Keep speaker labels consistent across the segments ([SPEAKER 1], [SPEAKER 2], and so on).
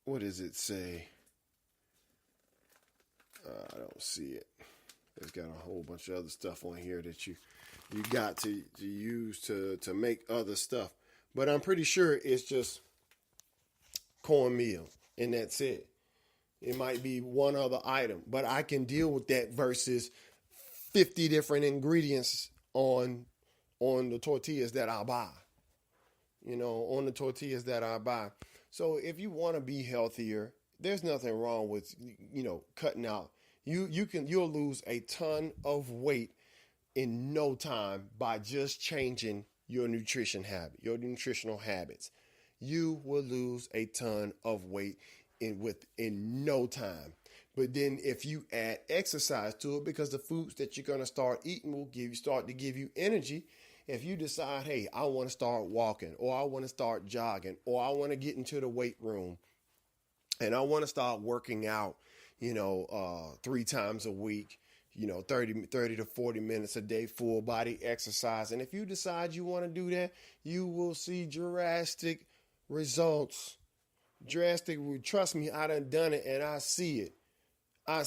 [SPEAKER 1] what does it say? I don't see it. It's got a whole bunch of other stuff on here that you got to use to make other stuff. But I'm pretty sure it's just cornmeal, and that's it. It might be one other item, but I can deal with that versus 50 different ingredients on the tortillas that I buy. On the tortillas that I buy. So if you want to be healthier, there's nothing wrong with cutting out. You'll lose a ton of weight in no time by just changing your nutritional habits. You will lose a ton of weight in no time. But then if you add exercise to it, because the foods that you're going to start eating will start to give you energy. If you decide, hey, I want to start walking, or I want to start jogging, or I want to get into the weight room and I want to start working out, 3 times a week, 30 to 40 minutes a day, full body exercise. And if you decide you want to do that, you will see drastic results. Trust me, I done it and I see it. I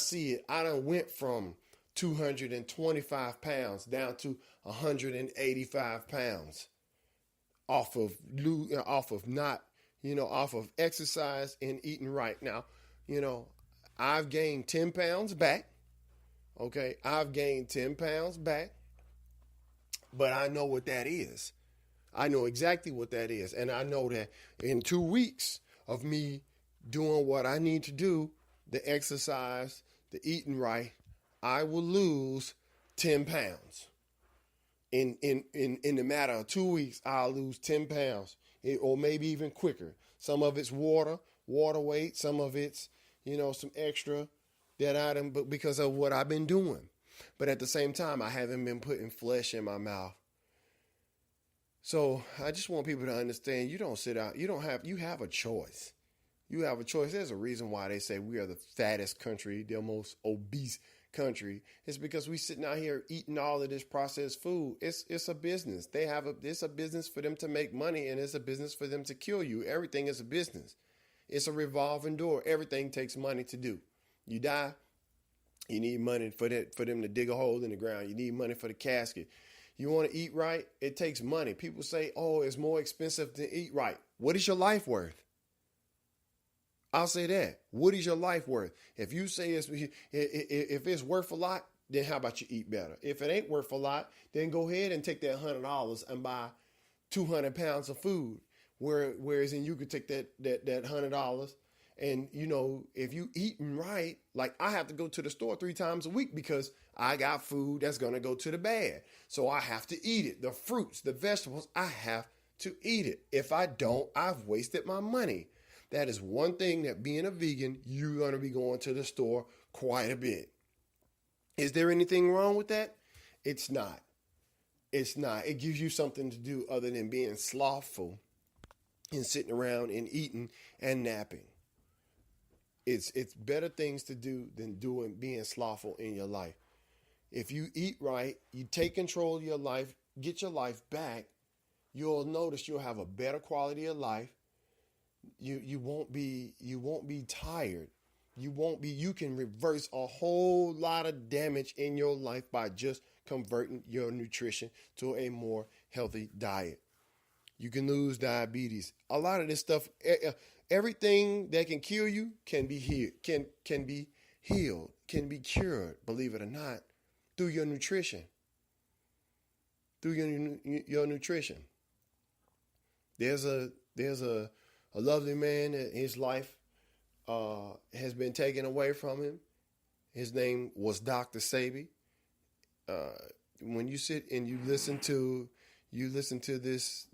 [SPEAKER 1] done went from 225 pounds down to 185 pounds off of exercise and eating right. Now, I've gained 10 pounds back. Okay. I've gained 10 pounds back, but I know what that is. I know exactly what that is. And I know that in 2 weeks of me doing what I need to do, the exercise, the eating right, I will lose 10 pounds. In the matter of 2 weeks, I'll lose 10 pounds, or maybe even quicker. Some of it's water weight. Some of it's, some extra that item, but because of what I've been doing. But at the same time, I haven't been putting flesh in my mouth. So I just want people to understand, you don't sit out. You have a choice. You have a choice. There's a reason why they say we are the fattest country, the most obese country. It's because we sitting out here eating all of this processed food. It's a business. It's a business for them to make money, and it's a business for them to kill you. Everything is a business. It's a revolving door. Everything takes money to do. You die, you need money for them to dig a hole in the ground. You need money for the casket. You want to eat right? It takes money. People say, oh, it's more expensive to eat right. What is your life worth? I'll say that. What is your life worth? If you say if it's worth a lot, then how about you eat better? If it ain't worth a lot, then go ahead and take that $100 and buy 200 pounds of food. Whereas you could take that $100 and, if you eating right, like I have to go to the store 3 times a week because I got food that's going to go to the bad. So I have to eat it. The fruits, the vegetables, I have to eat it. If I don't, I've wasted my money. That is one thing that being a vegan, you're going to be going to the store quite a bit. Is there anything wrong with that? It's not. It's not. It gives you something to do other than being slothful and sitting around and eating and napping. It's better things to do than being slothful in your life. If you eat right, you take control of your life, get your life back, you'll notice you'll have a better quality of life. You won't be tired. You can reverse a whole lot of damage in your life by just converting your nutrition to a more healthy diet. You can lose diabetes. A lot of this stuff, everything that can kill you can be healed, can be cured, believe it or not, through your nutrition. Through your nutrition. There's a lovely man that his life has been taken away from him. His name was Dr. Sebi. When you sit and you listen to this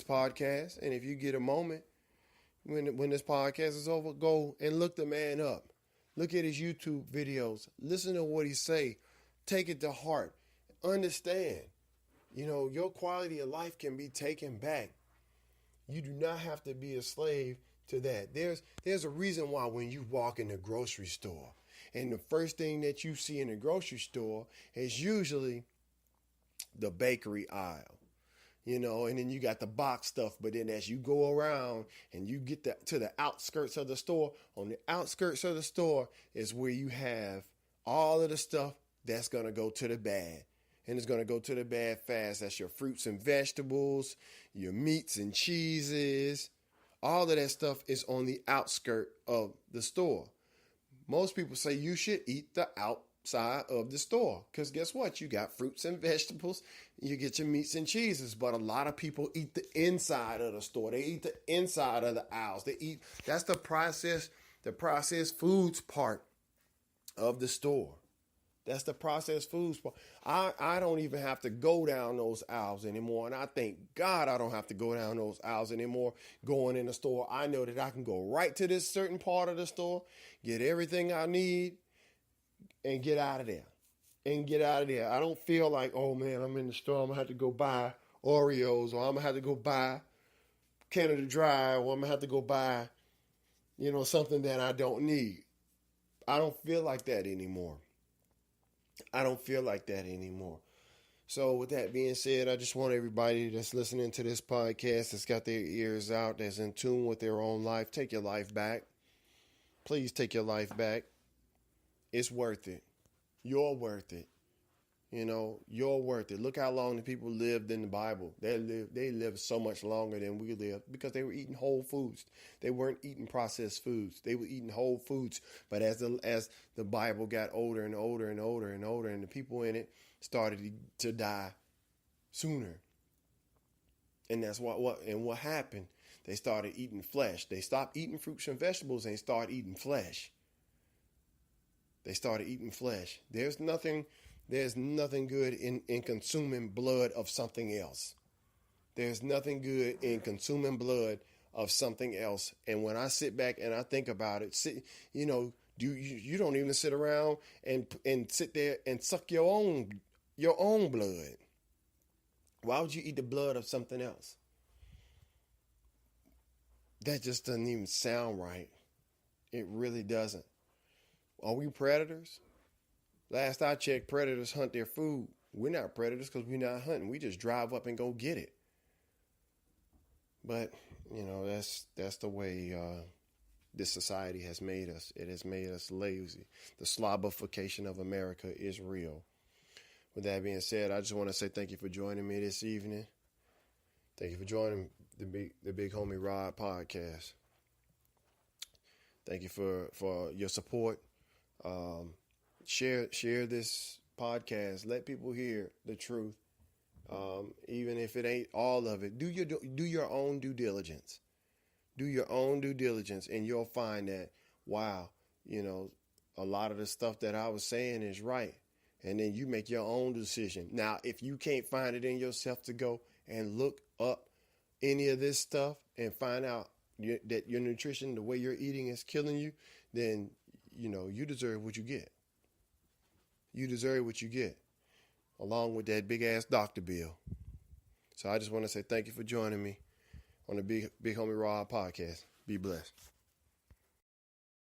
[SPEAKER 1] podcast, and if you get a moment when this podcast is over, go and look the man up. Look at his YouTube videos. Listen to what he say. Take it to heart. Understand. Your quality of life can be taken back. You do not have to be a slave to that. There's a reason why when you walk in the grocery store and the first thing that you see in the grocery store is usually the bakery aisle. and then you got the box stuff. But then as you go around and you get to the outskirts of the store, on the outskirts of the store is where you have all of the stuff that's going to go to the bad. And it's going to go to the bad fast. That's your fruits and vegetables, your meats and cheeses. All of that stuff is on the outskirt of the store. Most people say you should eat the outside of the store because guess what? You got fruits and vegetables. You get your meats and cheeses. But a lot of people eat the inside of the store. They eat the inside of the aisles. That's the processed foods part of the store. That's the processed foods part. I don't even have to go down those aisles anymore. And I thank God I don't have to go down those aisles anymore going in the store. I know that I can go right to this certain part of the store, get everything I need, and get out of there. I don't feel like, oh man, I'm in the store, I'm going to have to go buy Oreos, or I'm going to have to go buy Canada Dry, or I'm going to have to go buy, something that I don't need. I don't feel like that anymore. So with that being said, I just want everybody that's listening to this podcast, that's got their ears out, that's in tune with their own life, take your life back. Please take your life back. It's worth it. You're worth it. You're worth it. Look how long the people lived in the Bible. They lived so much longer than we lived because they were eating whole foods. They weren't eating processed foods. They were eating whole foods. But as the Bible got older and older and older and older, and the people in it started to die sooner. And that's what happened. They started eating flesh. They stopped eating fruits and vegetables and started eating flesh. There's nothing good in consuming blood of something else. There's nothing good in consuming blood of something else. And when I sit back and I think about it, you don't even sit around and sit there and suck your own blood. Why would you eat the blood of something else? That just doesn't even sound right. It really doesn't. Are we predators? Last I checked, predators hunt their food. We're not predators because we're not hunting. We just drive up and go get it. But, that's the way this society has made us. It has made us lazy. The slobification of America is real. With that being said, I just want to say thank you for joining me this evening. Thank you for joining the Big Homie Rod podcast. Thank you for your support. Share this podcast. Let people hear the truth, even if it ain't all of it. Do your own due diligence. Do your own due diligence, and you'll find that wow, a lot of the stuff that I was saying is right, and then you make your own decision. Now, if you can't find it in yourself to go and look up any of this stuff and find out that your nutrition, the way you're eating, is killing you, then you deserve what you get. You deserve what you get, along with that big ass doctor bill. So I just want to say thank you for joining me on the Big Homie Rod podcast. Be blessed.